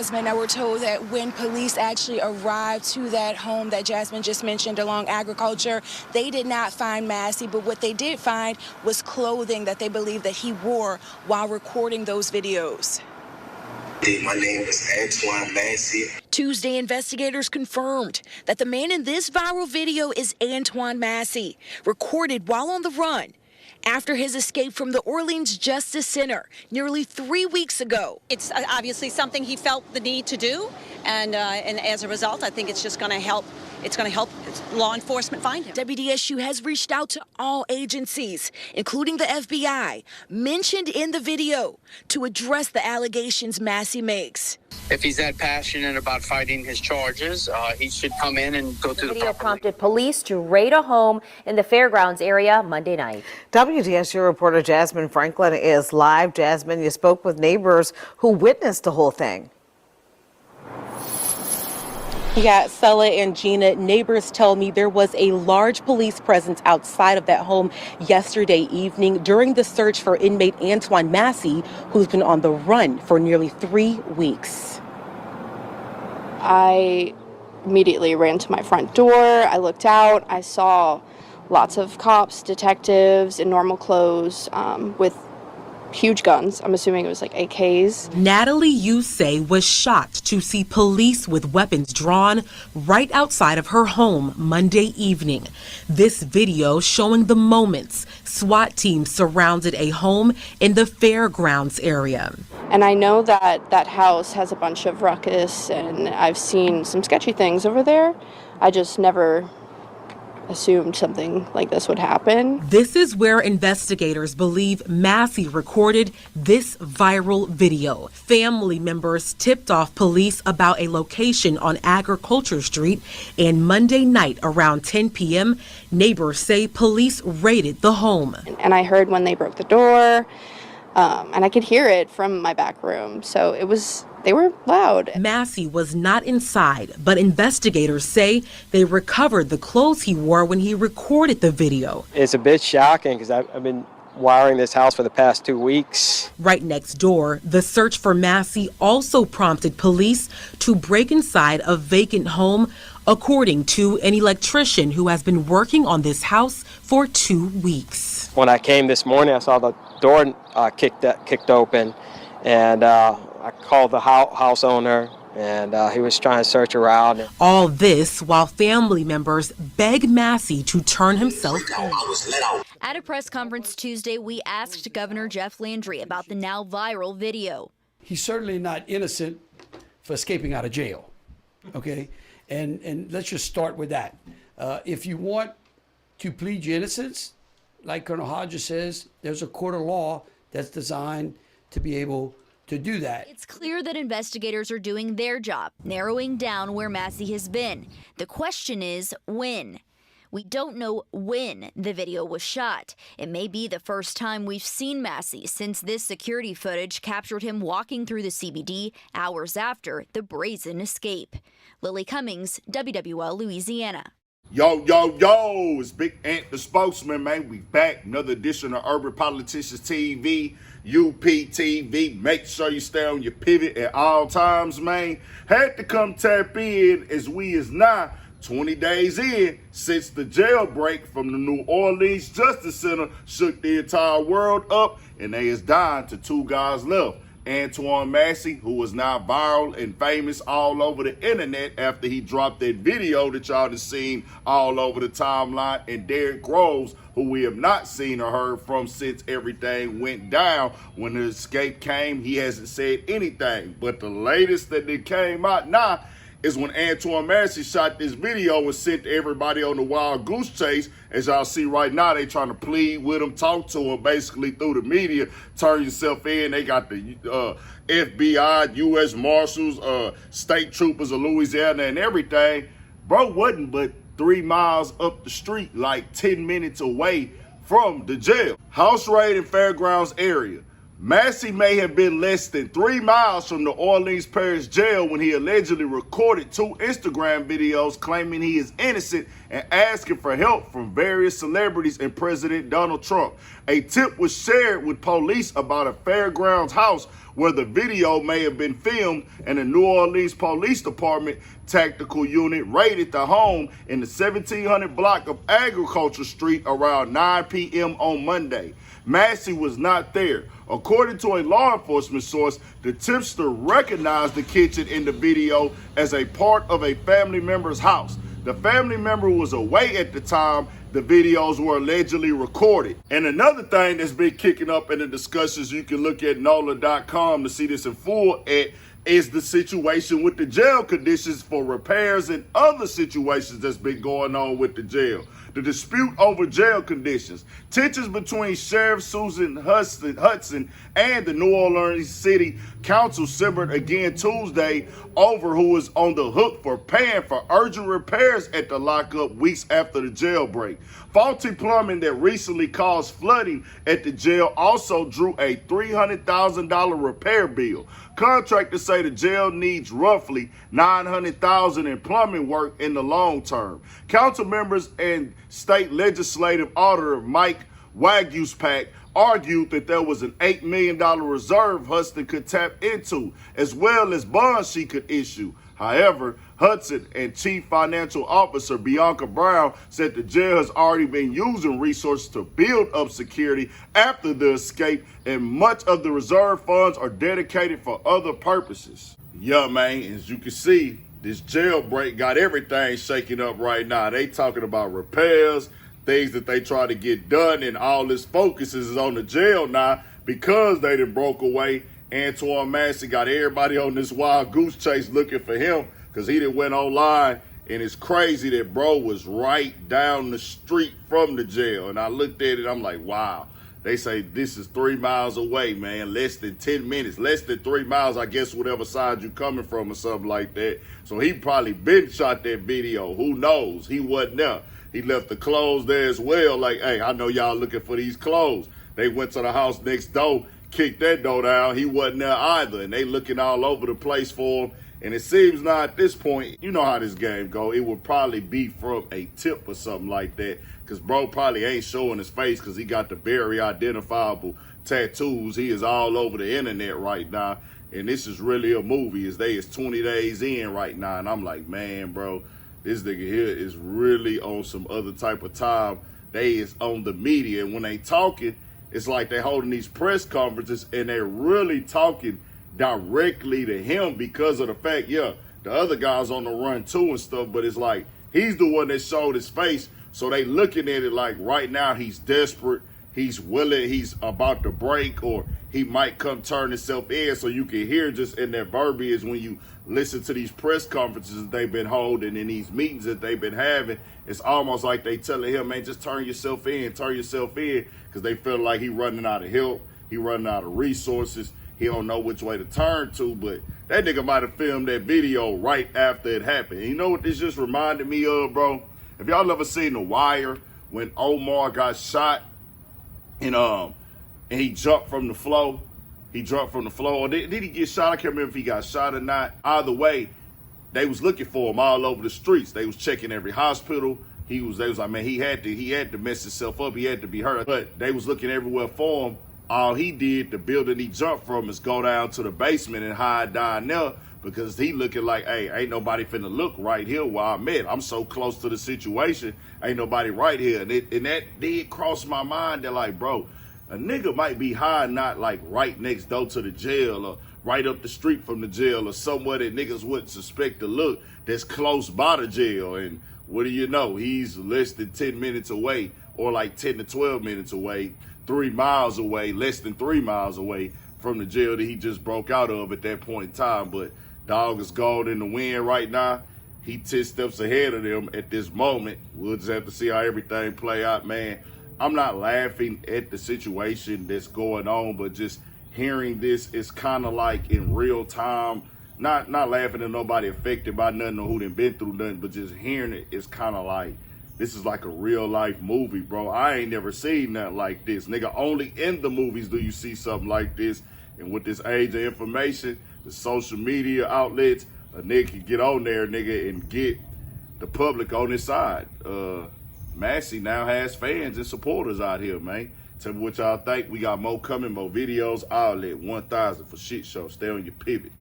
Now we're told that when police actually arrived to that home that Jasmine just mentioned along Agriculture, they did not find Massey, but what they did find was clothing that they believe that he wore while recording those videos. My name is Antione Massey. Tuesday, investigators confirmed that the man in this viral video is Antione Massey, recorded while on the run after his escape from the Orleans Justice Center nearly 3 weeks ago. It's obviously something he felt the need to do, and as a result, I think it's just going to help. It's going to help law enforcement find him. WDSU has reached out to all agencies, including the FBI, mentioned in the video, to address the allegations Massey makes. If he's that passionate about fighting his charges, he should come in and go through the video proper prompted police to raid a home in the fairgrounds area Monday night. WDSU reporter Jasmine Franklin is live. Jasmine, you spoke with neighbors who witnessed the whole thing. Yeah, Sella and Gina, neighbors tell me there was a large police presence outside of that home yesterday evening during the search for inmate Antione Massey, who's been on the run for nearly 3 weeks. I immediately ran to my front door. I looked out. I saw lots of cops, detectives in normal clothes with huge guns. I'm assuming it was like AKs. Natalie Yusei was shocked to see police with weapons drawn right outside of her home Monday evening. This video showing the moments SWAT teams surrounded a home in the fairgrounds area. And I know that that house has a bunch of ruckus, and I've seen some sketchy things over there. I just never assumed something like this would happen. This is where investigators believe Massey recorded this viral video. Family members tipped off police about a location on Agriculture Street, and Monday night around 10 p.m., neighbors say police raided the home. And I heard when they broke the door, and I could hear it from my back room. So they were loud. Massey was not inside, but investigators say they recovered the clothes he wore when he recorded the video. It's a bit shocking because I've been wiring this house for the past 2 weeks. Right next door, the search for Massey also prompted police to break inside a vacant home, according to an electrician who has been working on this house for 2 weeks. When I came this morning, I saw the door kicked open, and I called the house owner, and he was trying to search around. All this while family members beg Massey to turn himself in. At a press conference Tuesday, we asked Governor Jeff Landry about the now viral video. He's certainly not innocent for escaping out of jail, okay? And let's just start with that. If you want to plead your innocence, like Colonel Hodges says, there's a court of law that's designed to be able to do that. It's clear that investigators are doing their job, narrowing down where Massey has been. The question is, when? We don't know when the video was shot. It may be the first time we've seen Massey since this security footage captured him walking through the CBD hours after the brazen escape. Lily Cummings, WWL Louisiana. Yo, yo, yo, it's Big Ant the spokesman, man. We back. Another edition of Urban Politicians TV, UPTV. Make sure you stay on your pivot at all times, man. Had to come tap in as we is now 20 days in since the jailbreak from the New Orleans Justice Center shook the entire world up, and they is down to 2 guys left. Antione Massey, who is now viral and famous all over the internet after he dropped that video that y'all have seen all over the timeline, and Derrick Groves, who we have not seen or heard from since everything went down. When the escape came, he hasn't said anything. But the latest that it came out now is when Antione Massey shot this video and sent everybody on the wild goose chase. As y'all see right now, they trying to plead with him, talk to him, basically through the media. Turn yourself in. They got the FBI, U.S. Marshals, state troopers of Louisiana and everything. Bro wasn't but 3 miles up the street, like 10 minutes away from the jail. House raid in Fairgrounds area. Massey may have been less than 3 miles from the Orleans Parish Jail when he allegedly recorded 2 Instagram videos claiming he is innocent and asking for help from various celebrities and President Donald Trump. A tip was shared with police about a Fairgrounds house where the video may have been filmed, and the New Orleans Police Department Tactical Unit raided the home in the 1700 block of Agriculture Street around 9 p.m. on Monday. Massey was not there. According to a law enforcement source, the tipster recognized the kitchen in the video as a part of a family member's house. The family member was away at the time the videos were allegedly recorded. And another thing that's been kicking up in the discussions, you can look at NOLA.com to see this in full, is the situation with the jail conditions for repairs and other situations that's been going on with the jail. The dispute over jail conditions. Tensions between Sheriff Susan Hudson and the New Orleans City Council simmered again Tuesday over who is on the hook for paying for urgent repairs at the lockup weeks after the jailbreak. Faulty plumbing that recently caused flooding at the jail also drew a $300,000 repair bill. Contractors say the jail needs roughly $900,000 in plumbing work in the long term. Council members and state legislative auditor Mike Waguespack argued that there was an $8 million reserve Hudson could tap into, as well as bonds she could issue. However, Hudson and Chief Financial Officer Bianca Brown said the jail has already been using resources to build up security after the escape, and much of the reserve funds are dedicated for other purposes. Yeah, man, as you can see, this jailbreak got everything shaking up right now. They talking about repairs, things that they try to get done, and all this focus is on the jail now because they done broke away. Antione Massey got everybody on this wild goose chase looking for him because he done went online, and it's crazy that bro was right down the street from the jail. And I looked at it, I'm like, wow. They say this is 3 miles away, man, less than 10 minutes, less than 3 miles, I guess, whatever side you coming from or something like that. So he probably been shot that video. Who knows? He wasn't there. He left the clothes there as well. Like, hey, I know y'all looking for these clothes. They went to the house next door, kicked that door down. He wasn't there either. And they looking all over the place for him. And it seems now at this point, you know how this game go. It would probably be from a tip or something like that. Because bro probably ain't showing his face because he got the very identifiable tattoos. He is all over the internet right now. And this is really a movie. They is 20 days in right now. And I'm like, man, bro, this nigga here is really on some other type of time. They is on the media. And when they talking, it's like they holding these press conferences and they're really talking directly to him because of the fact, yeah, the other guy's on the run too and stuff, but it's like he's the one that showed his face. So they looking at it like right now he's desperate, he's willing, he's about to break, or he might come turn himself in. So you can hear just in their verbiage when you listen to these press conferences that they've been holding and these meetings that they've been having, it's almost like they telling him, man, just turn yourself in, because they feel like he running out of help, he running out of resources. He don't know which way to turn to, but that nigga might have filmed that video right after it happened. And you know what this just reminded me of, bro? Have y'all ever seen The Wire when Omar got shot and he jumped from the floor? He jumped from the floor. Or did he get shot? I can't remember if he got shot or not. Either way, they was looking for him all over the streets. They was checking every hospital. They was like, man, he had to mess himself up. He had to be hurt. But they was looking everywhere for him. All he did, the building he jumped from, is go down to the basement and hide down there because he looking like, hey, ain't nobody finna look right here where I'm at. I'm so close to the situation, ain't nobody right here. And that did cross my mind that, like, bro, a nigga might be hiding not like right next door to the jail or right up the street from the jail or somewhere that niggas wouldn't suspect to look that's close by the jail. And what do you know? He's less than 10 minutes away or like 10 to 12 minutes away. 3 miles away, less than 3 miles away from the jail that he just broke out of at that point in time. But dog is gone in the wind right now. He 10 steps ahead of them at this moment. We'll just have to see how everything play out, man. I'm not laughing at the situation that's going on, but just hearing this is kind of like in real time. Not laughing at nobody affected by nothing or who done been through nothing, but just hearing it is kind of like, this is like a real life movie, bro. I ain't never seen nothing like this. Nigga, only in the movies do you see something like this. And with this age of information, the social media outlets, a nigga can get on there, nigga, and get the public on his side. Massey now has fans and supporters out here, man. Tell me what y'all think. We got more coming, more videos, all that. 1,000 for shit show. Stay on your pivot.